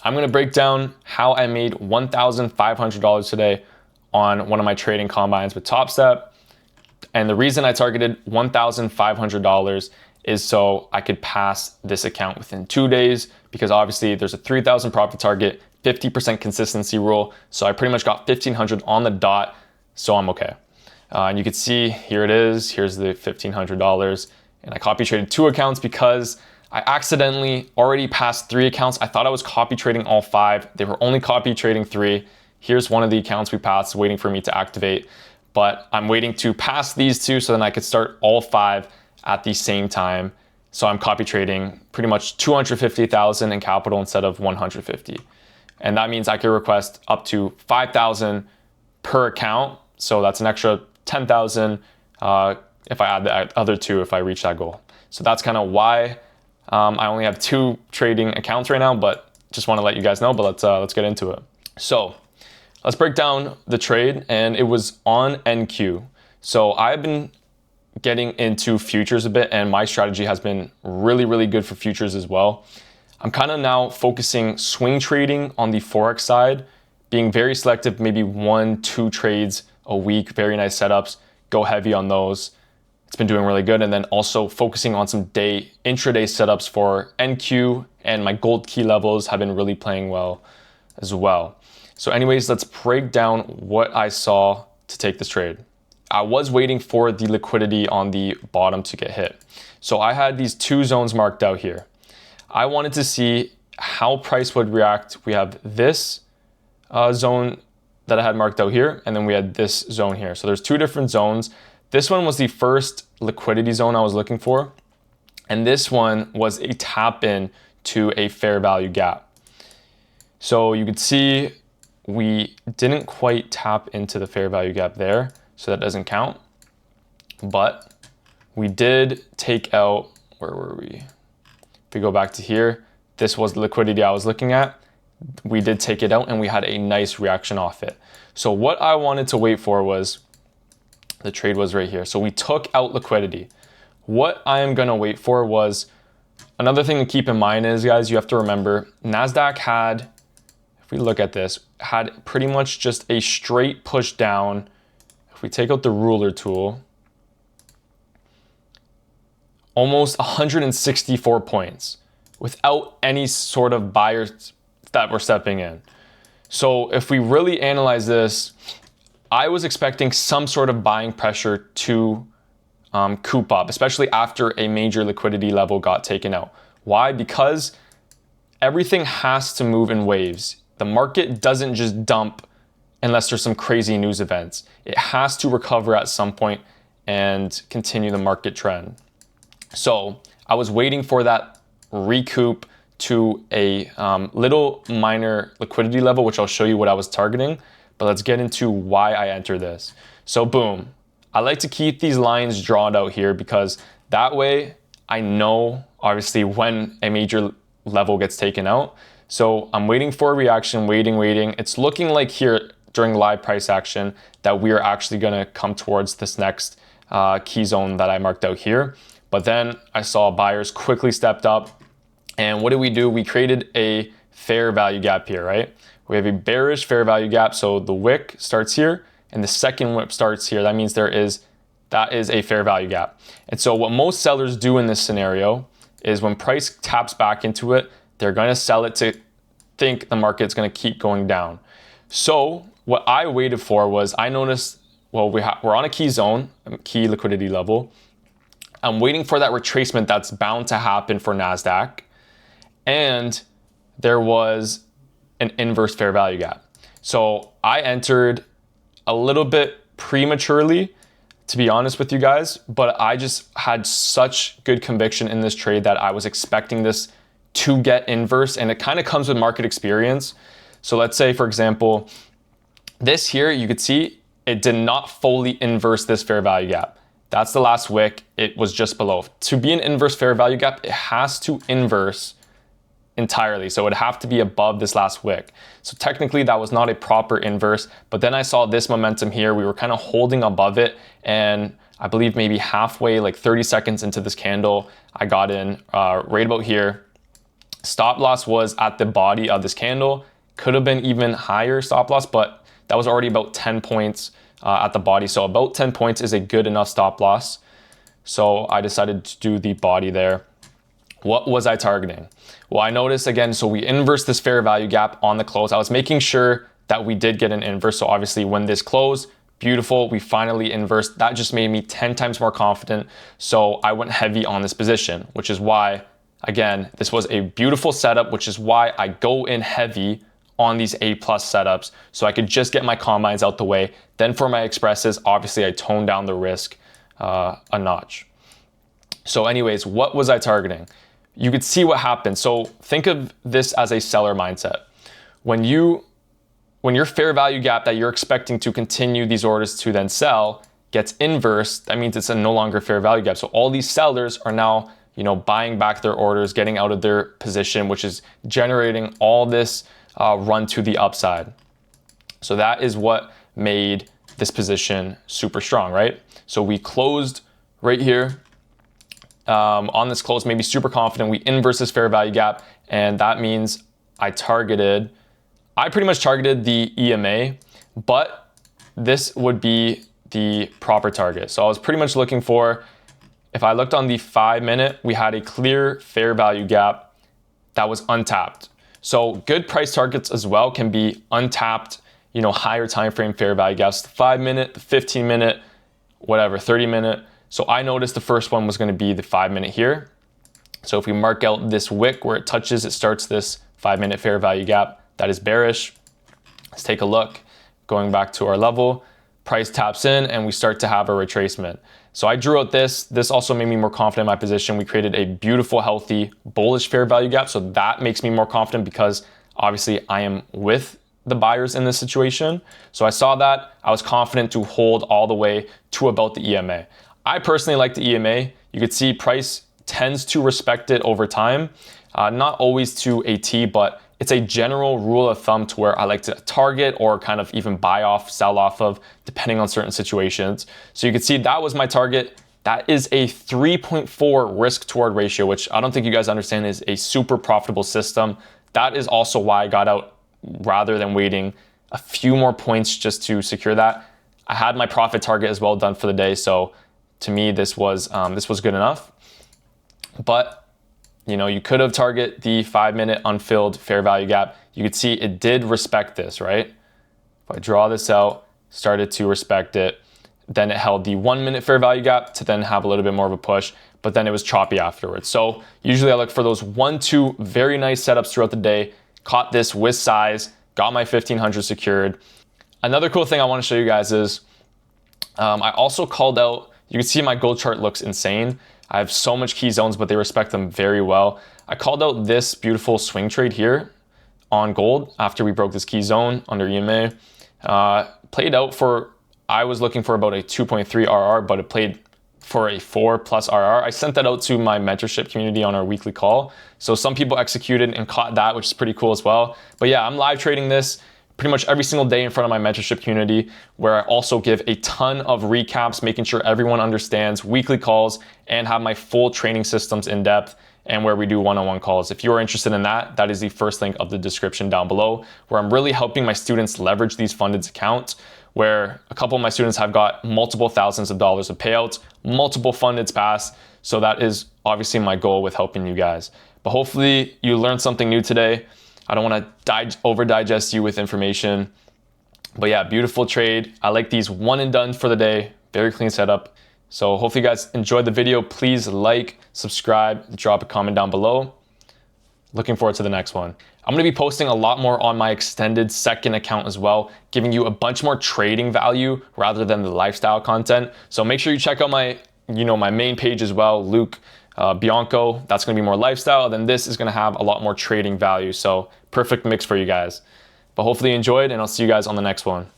I'm gonna break down how I made $1,500 today on one of my trading combines with TopStep. And the reason I targeted $1,500 is so I could pass this account within 2 days, because obviously there's a 3,000 profit target, 50% consistency rule. So I pretty much got 1,500 on the dot, so I'm okay. And you can see here it is, here's the $1,500. And I copy traded 2 accounts because I accidentally already passed 3 accounts. I thought I was copy trading all 5. They were only copy trading 3. Here's one of the accounts we passed waiting for me to activate. But I'm waiting to pass these 2 so then I could start all 5 at the same time. So I'm copy trading pretty much 250,000 in capital instead of 150. And that means I could request up to 5,000 per account. So that's an extra 10,000 if I add the other 2 if I reach that goal. So that's kind of why I only have 2 trading accounts right now, but just want to let you guys know. But let's get into it. So let's break down the trade, and it was on NQ. So I've been getting into futures a bit, and my strategy has been really, really good for futures as well. I'm kind of now focusing swing trading on the Forex side, being very selective, maybe 1-2 trades a week, very nice setups, go heavy on those. It's been doing really good. And then also focusing on some intraday setups for NQ, and my gold key levels have been really playing well as well. So anyways, let's break down what I saw to take this trade. I was waiting for the liquidity on the bottom to get hit. So I had these 2 zones marked out here. I wanted to see how price would react. We have this zone that I had marked out here, and then we had this zone here. So there's 2 different zones. This one was the first liquidity zone I was looking for, and this one was a tap in to a fair value gap. So you could see we didn't quite tap into the fair value gap there, so that doesn't count. But we did take out, where were we? If we go back to here, this was the liquidity I was looking at. We did take it out and we had a nice reaction off it. So what I wanted to wait for was, the trade was right here. So we took out liquidity. What I am gonna wait for was, another thing to keep in mind is, guys, you have to remember, Nasdaq had, if we look at this, had pretty much just a straight push down. If we take out the ruler tool, almost 164 points without any sort of buyers that were stepping in. So if we really analyze this, I was expecting some sort of buying pressure to coop up, especially after a major liquidity level got taken out. Why? Because everything has to move in waves. The market doesn't just dump unless there's some crazy news events. It has to recover at some point and continue the market trend. So I was waiting for that recoup to a little minor liquidity level, which I'll show you what I was targeting, but let's get into why I entered this. So boom, I like to keep these lines drawn out here because that way I know obviously when a major level gets taken out. So I'm waiting for a reaction, waiting. It's looking like here during live price action that we are actually gonna come towards this next key zone that I marked out here. But then I saw buyers quickly stepped up. And what did we do? We created a fair value gap here, right? We have a bearish fair value gap. So the wick starts here and the second wick starts here. That means that is a fair value gap. And so what most sellers do in this scenario is when price taps back into it, they're gonna sell it to think the market's gonna keep going down. So what I waited for was, I noticed, well, we're on a key zone, a key liquidity level. I'm waiting for that retracement that's bound to happen for Nasdaq. And there was an inverse fair value gap. So I entered a little bit prematurely, to be honest with you guys, but I just had such good conviction in this trade that I was expecting this to get inverse, and it kind of comes with market experience. So let's say, for example, this here, you could see it did not fully inverse this fair value gap. That's the last wick, it was just below. To be an inverse fair value gap, it has to inverse entirely. So it would have to be above this last wick. So technically that was not a proper inverse, but then I saw this momentum here. We were kind of holding above it, and I believe maybe halfway, like 30 seconds into this candle, I got in right about here. Stop loss was at the body of this candle. Could have been even higher stop loss, but that was already about 10 points at the body. So about 10 points is a good enough stop loss. So I decided to do the body there. What was I targeting? Well, I noticed again, so we inversed this fair value gap on the close. I was making sure that we did get an inverse. So obviously when this closed, beautiful, we finally inversed. That just made me 10 times more confident. So I went heavy on this position, which is why, again, this was a beautiful setup, which is why I go in heavy on these A+ setups, so I could just get my combines out the way. Then for my expresses, obviously I toned down the risk a notch. So anyways, what was I targeting? You could see what happened. So think of this as a seller mindset. When your fair value gap that you're expecting to continue these orders to then sell gets inversed, that means it's a no longer fair value gap. So all these sellers are now, buying back their orders, getting out of their position, which is generating all this run to the upside. So that is what made this position super strong, right? So we closed right here on this close, maybe super confident. We inverse this fair value gap, and that means I pretty much targeted the EMA, but this would be the proper target. So I was pretty much looking for, if I looked on the 5-minute, we had a clear fair value gap that was untapped. So good price targets as well can be untapped, higher time frame fair value gaps, the 5-minute, the 15-minute, whatever, 30-minute. So I noticed the first one was going to be the 5-minute here. So if we mark out this wick where it touches, it starts this 5-minute fair value gap. That is bearish. Let's take a look. Going back to our level, price taps in and we start to have a retracement. So I drew out this. This also made me more confident in my position. We created a beautiful, healthy, bullish fair value gap. So that makes me more confident because obviously I am with the buyers in this situation. So I saw that. I was confident to hold all the way to about the EMA. I personally like the EMA. You could see price tends to respect it over time. Not always to a T, but it's a general rule of thumb to where I like to target or kind of even buy off, sell off of, depending on certain situations. So you can see that was my target. That is a 3.4 risk to reward ratio, which I don't think you guys understand is a super profitable system. That is also why I got out rather than waiting a few more points just to secure that. I had my profit target as well done for the day. So to me, this was good enough. But you could have targeted the 5-minute unfilled fair value gap. You could see it did respect this, right? If I draw this out, started to respect it. Then it held the 1-minute fair value gap to then have a little bit more of a push, but then it was choppy afterwards. So usually I look for those 1-2 very nice setups throughout the day, caught this with size, got my 1500 secured. Another cool thing I want to show you guys is I also called out, you can see my gold chart looks insane. I have so much key zones, but they respect them very well. I called out this beautiful swing trade here on gold after we broke this key zone under EMA. Played out for, I was looking for about a 2.3 RR, but it played for a 4+ RR. I sent that out to my mentorship community on our weekly call. So some people executed and caught that, which is pretty cool as well. But yeah, I'm live trading this pretty much every single day in front of my mentorship community, where I also give a ton of recaps, making sure everyone understands, weekly calls, and have my full training systems in depth, and where we do one-on-one calls. If you're interested in that, that is the first link of the description down below, where I'm really helping my students leverage these funded accounts, where a couple of my students have got multiple thousands of dollars of payouts, multiple fundeds passed. So that is obviously my goal with helping you guys. But hopefully you learned something new today. I don't want to over digest you with information, but yeah, beautiful trade. I like these one and done for the day. Very clean setup. So hopefully you guys enjoyed the video. Please like, subscribe, drop a comment down below. Looking forward to the next one. I'm going to be posting a lot more on my extended second account as well, giving you a bunch more trading value rather than the lifestyle content. So make sure you check out my, my main page as well, Luke Bianco. That's going to be more lifestyle. Then this is going to have a lot more trading value. So perfect mix for you guys. But hopefully you enjoyed, and I'll see you guys on the next one.